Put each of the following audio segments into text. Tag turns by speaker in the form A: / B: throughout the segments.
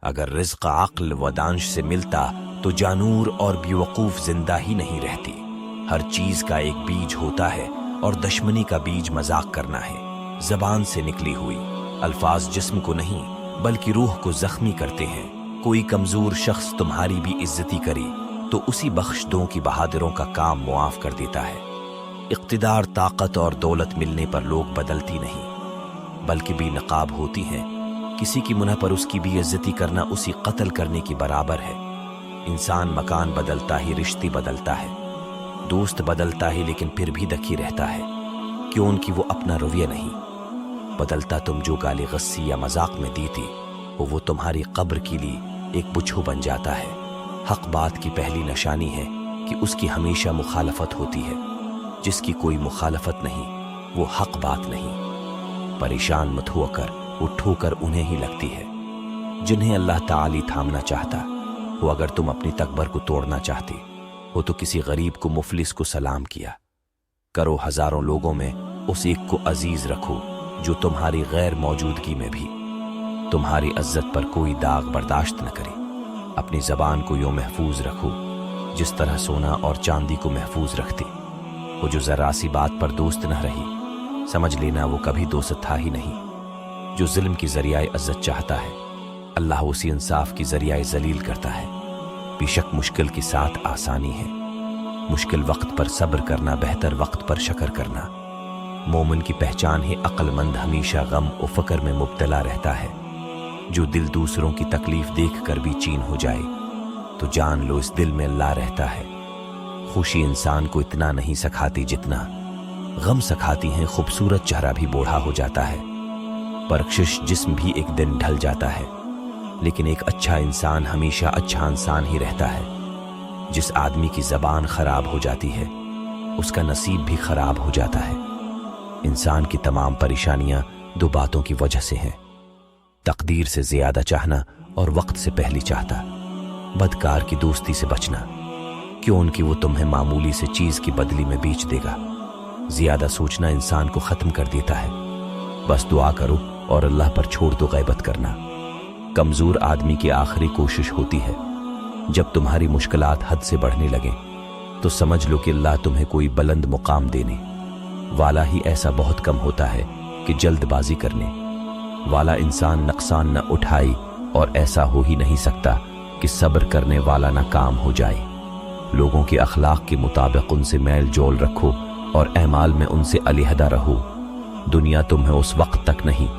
A: اگر رزق عقل و دانش سے ملتا تو جانور اور بیوقوف زندہ ہی نہیں رہتی۔ ہر چیز کا ایک بیج ہوتا ہے اور دشمنی کا بیج مذاق کرنا ہے۔ زبان سے نکلی ہوئی الفاظ جسم کو نہیں بلکہ روح کو زخمی کرتے ہیں۔ کوئی کمزور شخص تمہاری بھی عزتی کری تو اسی بخش دوں کی بہادروں کا کام معاف کر دیتا ہے۔ اقتدار، طاقت اور دولت ملنے پر لوگ بدلتی نہیں بلکہ بھی نقاب ہوتی ہیں۔ کسی کی منہ پر اس کی بھی عزتی کرنا اسی قتل کرنے کی برابر ہے۔ انسان مکان بدلتا ہی رشتے بدلتا ہے، دوست بدلتا ہی لیکن پھر بھی دکھی رہتا ہے، کیوں ان کی وہ اپنا رویہ نہیں بدلتا۔ تم جو گالی غصی یا مذاق میں دی تھی وہ تمہاری قبر کے لیے ایک بچھو بن جاتا ہے۔ حق بات کی پہلی نشانی ہے کہ اس کی ہمیشہ مخالفت ہوتی ہے، جس کی کوئی مخالفت نہیں وہ حق بات نہیں۔ پریشان مت ہو کر وہ ٹھوکر انہیں ہی لگتی ہے جنہیں اللہ تعالی تھامنا چاہتا وہ۔ اگر تم اپنی تکبر کو توڑنا چاہتے ہو تو کسی غریب کو، مفلس کو سلام کیا کرو۔ ہزاروں لوگوں میں اس ایک کو عزیز رکھو جو تمہاری غیر موجودگی میں بھی تمہاری عزت پر کوئی داغ برداشت نہ کرے۔ اپنی زبان کو یوں محفوظ رکھو جس طرح سونا اور چاندی کو محفوظ رکھتے۔ وہ جو ذرا سی بات پر دوست نہ رہی، سمجھ لینا وہ کبھی دوست تھا ہی نہیں۔ جو ظلم کی ذریعہ عزت چاہتا ہے، اللہ اسی انصاف کی ذریعہ ذلیل کرتا ہے۔ بے شک مشکل کے ساتھ آسانی ہے، مشکل وقت پر صبر کرنا بہتر وقت پر شکر کرنا۔ مومن کی پہچان ہے عقل مند ہمیشہ غم و فکر میں مبتلا رہتا ہے۔ جو دل دوسروں کی تکلیف دیکھ کر بھی چین ہو جائے تو جان لو اس دل میں اللہ رہتا ہے۔ خوشی انسان کو اتنا نہیں سکھاتی جتنا غم سکھاتی ہیں۔ خوبصورت چہرہ بھی بوڑھا ہو جاتا ہے، پرکشش جسم بھی ایک دن ڈھل جاتا ہے، لیکن ایک اچھا انسان ہمیشہ اچھا انسان ہی رہتا ہے۔ جس آدمی کی زبان خراب ہو جاتی ہے اس کا نصیب بھی خراب ہو جاتا ہے۔ انسان کی تمام پریشانیاں دو باتوں کی وجہ سے ہیں: تقدیر سے زیادہ چاہنا اور وقت سے پہلی چاہتا۔ بدکار کی دوستی سے بچنا، کیوں ان کی وہ تمہیں معمولی سے چیز کی بدلی میں بیچ دے گا۔ زیادہ سوچنا انسان کو ختم کر دیتا ہے۔ بس دعا کرو اور اللہ پر چھوڑ دو غیبت کرنا۔ کمزور آدمی کی آخری کوشش ہوتی ہے جب تمہاری مشکلات حد سے بڑھنے لگیں تو سمجھ لو کہ اللہ تمہیں کوئی بلند مقام دینے والا ہی ایسا بہت کم ہوتا ہے کہ جلد بازی کرنے والا انسان نقصان نہ اٹھائی، اور ایسا ہو ہی نہیں سکتا کہ صبر کرنے والا نہ کام ہو جائے۔ لوگوں کے اخلاق کے مطابق ان سے میل جول رکھو اور اعمال میں ان سے علیحدہ رہو۔ دنیا تمہیں اس وقت تک نہیں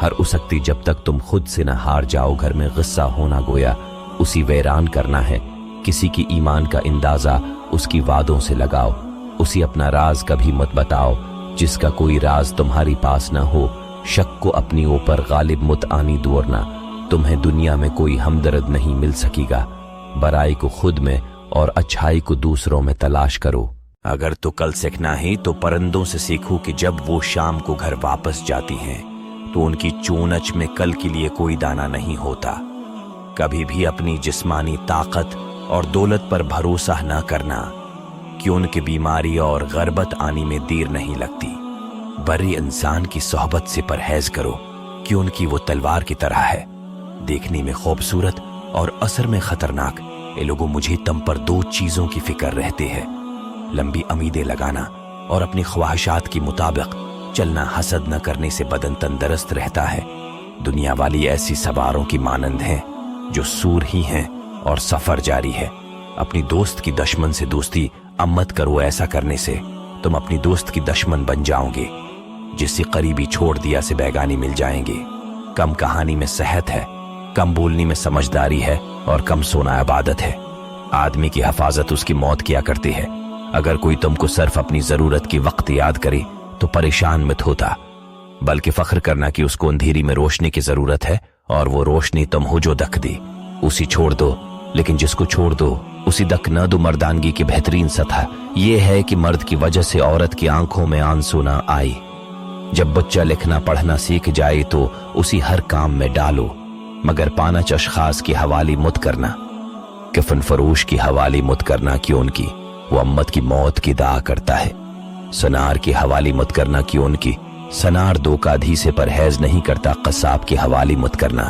A: ہر اسکتی جب تک تم خود سے نہ ہار جاؤ۔ گھر میں غصہ ہونا گویا اسی ویران کرنا ہے۔ کسی کی ایمان کا اندازہ اس کی وعدوں سے لگاؤ۔ اسی اپنا راز کبھی مت بتاؤ جس کا کوئی راز تمہاری پاس نہ ہو۔ شک کو اپنی اوپر غالب مت آنی دوڑنا۔ تمہیں دنیا میں کوئی ہمدرد نہیں مل سکے گا۔ برائی کو خود میں اور اچھائی کو دوسروں میں تلاش کرو۔ اگر تو کل سیکھنا ہے تو پرندوں سے سیکھو کہ جب وہ شام کو گھر واپس جاتی ہیں تو ان کی چونچ میں کل کے لیے کوئی دانہ نہیں ہوتا۔ کبھی بھی اپنی جسمانی طاقت اور دولت پر بھروسہ نہ کرنا، کہ ان کی بیماری اور غربت آنے میں دیر نہیں لگتی۔ بری انسان کی صحبت سے پرہیز کرو کہ ان کی وہ تلوار کی طرح ہے، دیکھنے میں خوبصورت اور اثر میں خطرناک۔ اے لوگوں، مجھے تم پر دو چیزوں کی فکر رہتے ہے: لمبی امیدیں لگانا اور اپنی خواہشات کے مطابق چلنا۔ حسد نہ کرنے سے بدن تندرست رہتا ہے۔ دنیا والی ایسی سواروں کی مانند ہیں جو سور ہی ہیں اور سفر جاری ہے۔ اپنی دوست کی دشمن سے دوستی مت کرو، ایسا کرنے سے تم اپنی دوست کی دشمن بن جاؤ گے۔ جس سے قریبی چھوڑ دیا سے بیگانی مل جائیں گے۔ کم کہانی میں صحت ہے، کم بولنے میں سمجھداری ہے، اور کم سونا عبادت ہے۔ آدمی کی حفاظت اس کی موت کیا کرتی ہے۔ اگر کوئی تم کو صرف اپنی ضرورت کی وقت یاد کرے تو پریشان مت ہوتا، بلکہ فخر کرنا کہ اس کو اندھیری میں روشنی کی ضرورت ہے، اور وہ روشنی تم ہو جو دکھ دی اسی چھوڑ دو۔ لیکن جس کو چھوڑ دو اسی دکھ نہ دو۔ مردانگی کی بہترین سطح یہ ہے کہ مرد کی وجہ سے عورت کی آنکھوں میں آنسو نہ آئی۔ جب بچہ لکھنا پڑھنا سیکھ جائے تو اسی ہر کام میں ڈالو، مگر پانچ اشخاص کی حوالی مت کرنا۔ کفن فروش کی حوالی مت کرنا کہ ان کی وہ امت کی موت کی دعا کرتا ہے۔ سنار کی حوالی مت کرنا کہ ان کی سنار دھوکہ دھی سے پرہیز نہیں کرتا۔ قصاب کی حوالی مت کرنا